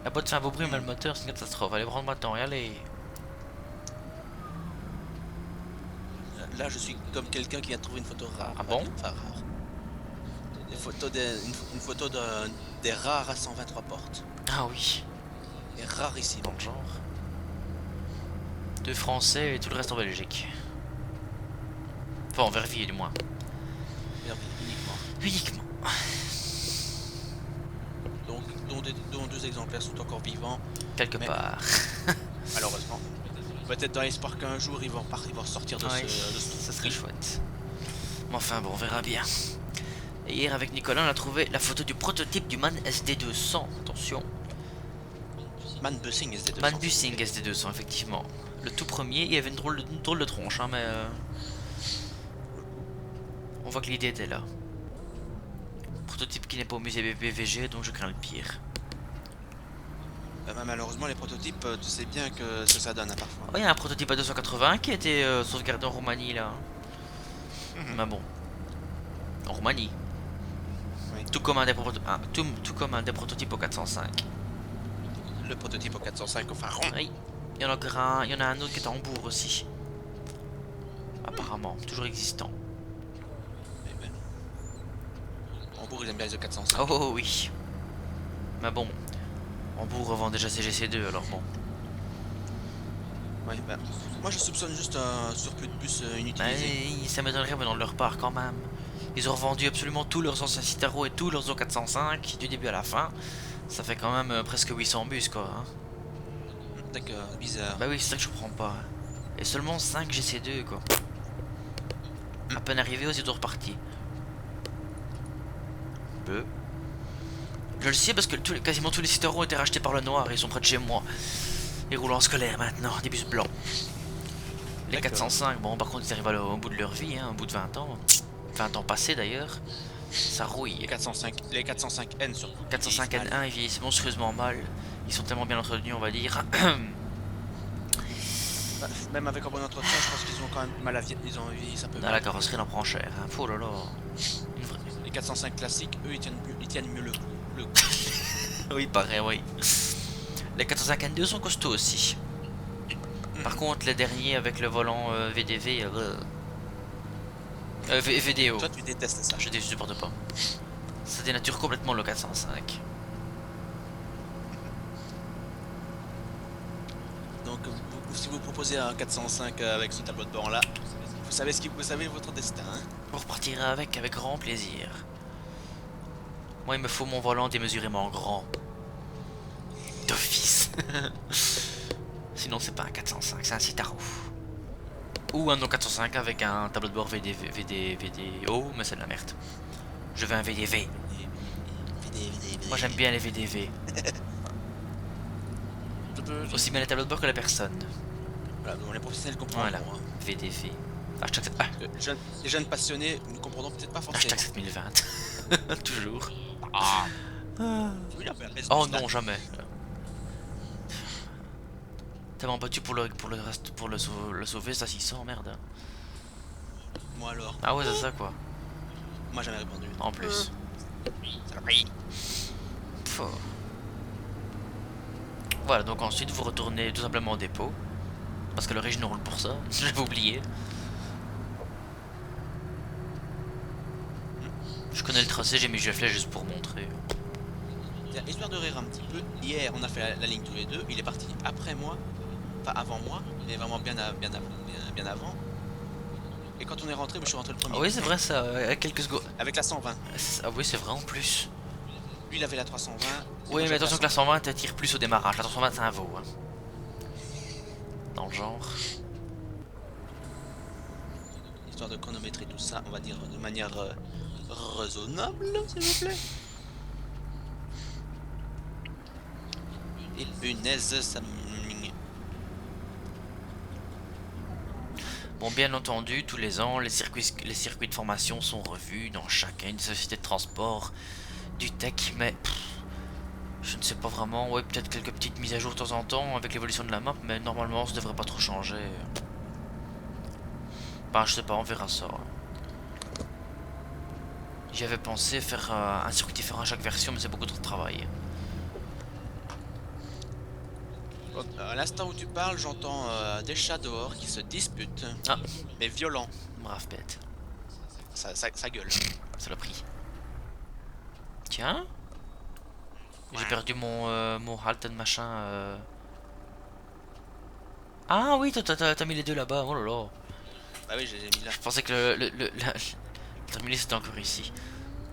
La boîte fait un beau bruit, mais le moteur, c'est une catastrophe. Allez, prendre maintenant, et allez. Là, je suis comme quelqu'un qui a trouvé une photo rare. Ah bon? Enfin, rare. Une photo des rares à 123 portes. Ah oui, Et rarissime. dans le genre. Deux Français et tout le reste en Belgique. Enfin, en Verviers, du moins. Merde, uniquement. Uniquement. Donc, dont deux exemplaires sont encore vivants. Quelque part. Malheureusement. Peut-être dans l'espoir qu'un jour ils vont sortir de Ouais, ce ça serait trou. chouette. Mais enfin, bon, on verra bien. Et hier, avec Nicolas, on a trouvé la photo du prototype du MAN SD200. Attention. Man Busing SD200. MAN Busing SD200, effectivement. Le tout premier, il y avait une drôle de tronche, hein, mais... On voit que l'idée était là. Prototype qui n'est pas au musée BBVG, donc je crains le pire. Malheureusement, les prototypes, tu sais bien que ça donne à parfois. Oh, il y a un prototype à 280 qui a été sauvegardé en Roumanie, là. Mais bon. En Roumanie. Oui. Tout comme tout comme un des prototypes au 405. Le prototype au 405 au phare rond. Oui. Il y en a encore un, il y en a un autre qui est en Hambourg aussi. Apparemment, toujours existant. Eh ben. Hambourg, ils aiment bien les E405. Oh, oh oui. Mais bon, Hambourg revend déjà ses GC2, alors bon. Ouais, ben. Moi, je soupçonne juste un surplus de bus inutilisé. Mais ça m'étonnerait venant de leur part quand même. Ils ont revendu absolument tous leurs anciens Citaro et tous leurs O405 du début à la fin. Ça fait quand même presque 800 bus quoi. Hein. D'accord, bizarre. Bah oui, c'est ça que je comprends pas. Et seulement 5 GC2 quoi. À peine arrivé, ils sont repartis. Peu. Je le sais parce que quasiment tous les Citaro ont été rachetés par le noir et ils sont près de chez moi. Ils roulent en scolaire maintenant, des bus blancs. Les 405, bon par contre ils arrivent au bout de leur vie, hein, au bout de 20 ans. 20 ans passés d'ailleurs. Ça rouille. Les 405N surtout. 405 N1 ils vieillissent monstrueusement mal. Ils sont tellement bien entretenus on va dire. Même avec un bon entretien, je pense qu'ils ont quand même mal à ils ont vieilli un peu Dans mal. la carrosserie, on en prend cher. Hein. Oh là là. Une vraie- Les 405 classiques, eux, ils tiennent mieux le coup. Oui, pareil, oui. Les 452 sont costauds aussi. Par contre, les derniers avec le volant VDV, VDO, Toi, tu détestes ça. je ne supporte pas. Ça dénature complètement le 405. Donc, si vous proposez un 405 avec ce tableau de bord là, vous savez votre destin. Hein. Vous repartirez avec grand plaisir. Moi, il me faut mon volant démesurément grand. D'office. Sinon, c'est pas un 405, c'est un Citaro. Ou un 405 avec un tableau de bord VDO, mais c'est de la merde. Je veux un VDV. Moi, j'aime bien les VDV. Aussi bien les tableaux de bord que les personnes. Voilà, donc les professionnels comprendront. Voilà, Hein. VDV. Hashtag, Les jeunes passionnés ne comprendront peut-être pas forcément. hashtag 7020. Toujours. Ah. Ah. Oui, la belle Oh business, non, là. jamais. Tellement battu pour le reste, pour le sauver, ça 600, merde. Moi alors. Ah ouais, c'est ça quoi. Moi jamais répondu. En plus. Ça l'a pris. Pff. Voilà, donc ensuite vous retournez tout simplement au dépôt. Parce que le régie roule pour ça, j'avais oublié. Je connais le tracé, j'ai mis GFL juste pour montrer. Tiens, histoire de rire un petit peu, hier on a fait la ligne tous les deux, il est parti après moi, enfin avant moi, mais vraiment bien avant. Et quand on est rentré, moi je suis rentré le premier. Ah oui, c'est vrai ça, à quelques secondes. Avec la 120. Ah oui, c'est vrai en plus. Lui il avait la 320. Oui, mais attention que la 120 elle tire plus au démarrage. La 120 c'est un veau. Hein. Dans le genre. Histoire de chronométrer tout ça, on va dire de manière raisonnable, s'il vous plaît. Et punaise, ça Bon, bien entendu, tous les ans, les circuits de formation sont revus dans chacune des sociétés de transport du tech, mais je ne sais pas vraiment. Ouais, peut-être quelques petites mises à jour de temps en temps avec l'évolution de la map, mais normalement, ça devrait pas trop changer. Bah, je sais pas, on verra ça. J'avais pensé faire un circuit différent à chaque version, mais c'est beaucoup trop de travail. À l'instant où tu parles, j'entends des chats dehors qui se disputent. Ah. Mais violents. Brave bête. Ça gueule. Saloperie. Tiens. J'ai Ouais. perdu mon Halton machin. Ah oui, t'as mis les deux là-bas. Oh là là. Bah oui, j'ai mis là. Je pensais que le terminus était encore ici.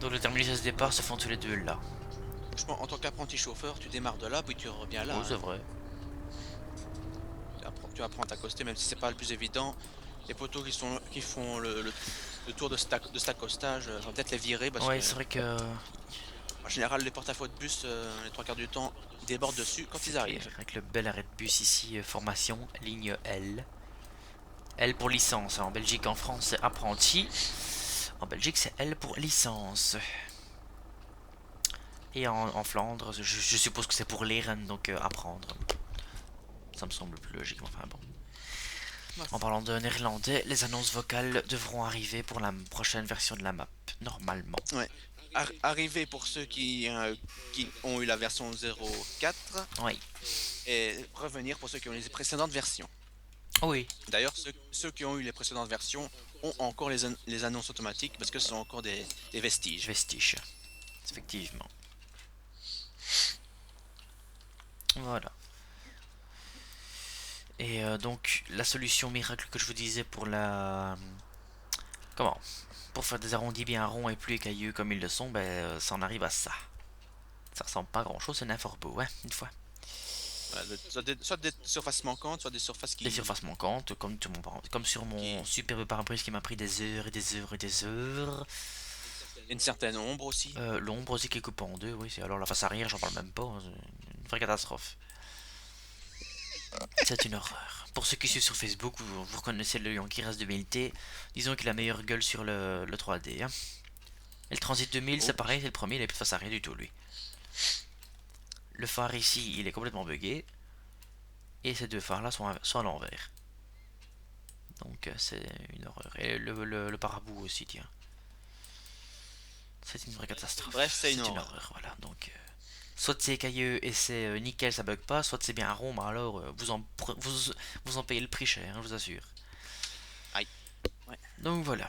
Donc le terminus et ce départ se font tous les deux là. Franchement, en tant qu'apprenti chauffeur, tu démarres de là, puis tu reviens là. Oh, c'est Hein. vrai. Tu apprends à t'accoster, même si c'est pas le plus évident. Les poteaux qui font le tour de cet accostage, on va peut-être les virer parce Ouais, que c'est vrai que. en général, les porte-à-faux de bus, les trois quarts du temps, ils débordent dessus quand ils arrivent. Avec le bel arrêt de bus ici, formation, ligne L. L pour licence. En Belgique, en France, c'est apprenti. En Belgique, c'est L pour licence. Et en Flandre, je suppose que c'est pour leren, donc apprendre. Ça me semble plus logique, enfin bon. En parlant de néerlandais, les annonces vocales devront arriver pour la prochaine version de la map, normalement. Ouais. Arrivé pour ceux qui ont eu la version 0.4 Oui. et revenir pour ceux qui ont les précédentes versions. Oui. D'ailleurs, ceux qui ont eu les précédentes versions ont encore les annonces automatiques parce que ce sont encore des vestiges. Vestiges. Effectivement. Voilà. Et donc, la solution miracle que je vous disais pour la... Comment? Pour faire des arrondis bien ronds et plus écailleux comme ils le sont, ben, ça en arrive à ça. Ça ressemble pas à grand chose, c'est n'importe beau, hein, une fois. Soit des surfaces manquantes, soit des surfaces qui... Des surfaces manquantes, comme sur mon superbe pare-brise qui m'a pris des heures et des heures et des heures. Une certaine ombre aussi. L'ombre aussi qui est coupée en deux, oui. Alors la face arrière, j'en parle même pas. Hein, une vraie catastrophe. C'est une horreur. Pour ceux qui suivent sur Facebook, vous reconnaissez le Yankee Race 2000T. Disons qu'il a la meilleure gueule sur le 3D. Hein. Et le Transit 2000, c'est pareil, c'est le premier, il n'a plus de face arrière du tout, lui. Le phare ici, il est complètement buggé. Et ces deux phares là sont à l'envers. Donc c'est une horreur. Et le parabout aussi, tiens. C'est une vraie catastrophe. Bref, c'est une C'est une horreur. horreur, voilà. Donc soit c'est cailleux et c'est nickel, ça bug pas, soit c'est bien rond, mais alors vous en payez le prix cher, hein, je vous assure. Aïe. Ouais. Donc voilà.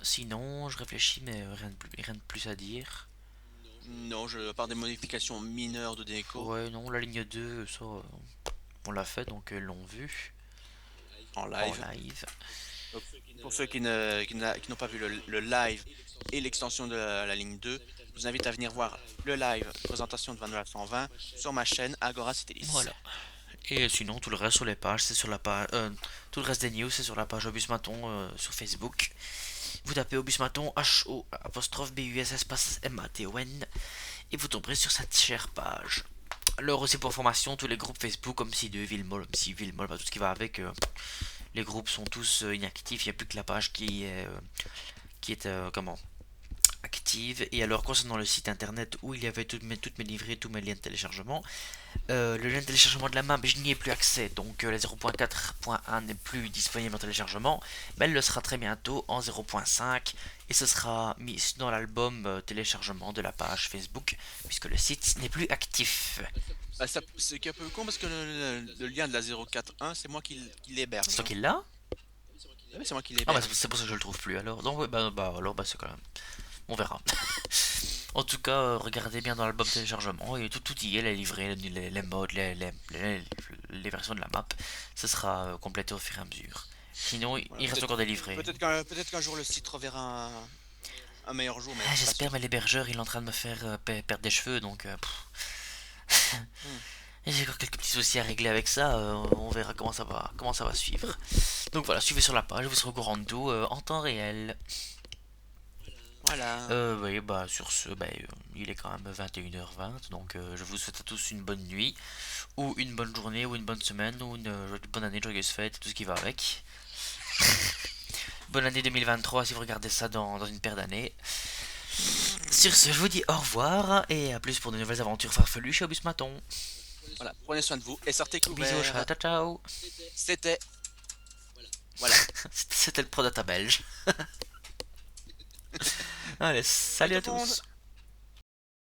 Sinon, je réfléchis, mais rien de plus à dire. Non, à part des modifications mineures de déco Ouais, non, la ligne 2 ça, on l'a fait, donc l'ont vu en en live. live. Donc, pour ceux qui n'ont pas vu le live et l'extension de la ligne 2, je vous invite à venir voir le live présentation de Vanilla 120 sur ma chaîne Agora Citélis. Voilà. Et sinon, tout le reste sur les pages, c'est sur la page. Tout le reste des news, c'est sur la page Obus Maton sur Facebook. Vous tapez Obus Maton, H-O apostrophe B-U-S espace M-A-T-O-N, et vous tomberez sur cette chère page. Alors aussi pour information, tous les groupes Facebook, comme si de Villemol, comme si Villemol, tout ce qui va avec, les groupes sont tous inactifs. Il n'y a plus que la page qui est comment active. Et alors concernant le site internet où il y avait toutes mes livrées, tous mes liens de téléchargement, le lien de téléchargement de la map, je n'y ai plus accès, donc la 0.4.1 n'est plus disponible en téléchargement, mais elle le sera très bientôt en 0.5 et ce sera mis dans l'album téléchargement de la page Facebook puisque le site n'est plus actif. Bah, c'est un peu con parce que le lien de la 041, c'est moi qui l'héberge. C'est toi Hein. qui l'a? Ah oui, c'est moi qui Ah bah l'héberge. c'est pour ça que je le trouve plus alors. Donc ouais, alors bah c'est quand même. On verra. En tout cas, regardez bien dans l'album téléchargement et tout y est, les livrets, les modes, les versions de la map. Ce sera complété au fur et à mesure. Sinon, Voilà, il reste encore des livrets. peut-être qu'un jour le site reverra un meilleur jour, mais Ah, pas j'espère, sûr. mais l'hébergeur il est en train de me faire perdre des cheveux donc. Hmm. J'ai encore quelques petits soucis à régler avec ça. On verra comment ça va suivre. Donc voilà, suivez sur la page, vous serez au courant de tout en temps réel. Voilà. Oui, bah sur ce, il est quand même 21h20, donc je vous souhaite à tous une bonne nuit, ou une bonne journée, ou une bonne semaine, ou une bonne année, joyeuse fête, tout ce qui va avec. Bonne année 2023 si vous regardez ça dans une paire d'années. Sur ce, je vous dis au revoir, et à plus pour de nouvelles aventures farfelues chez Obus Maton. Voilà, prenez soin de vous et sortez Bisous au chat, couverts. ciao ciao. C'était. Voilà. C'était le Prodata belge. Allez, Bye salut tout à le monde! tous.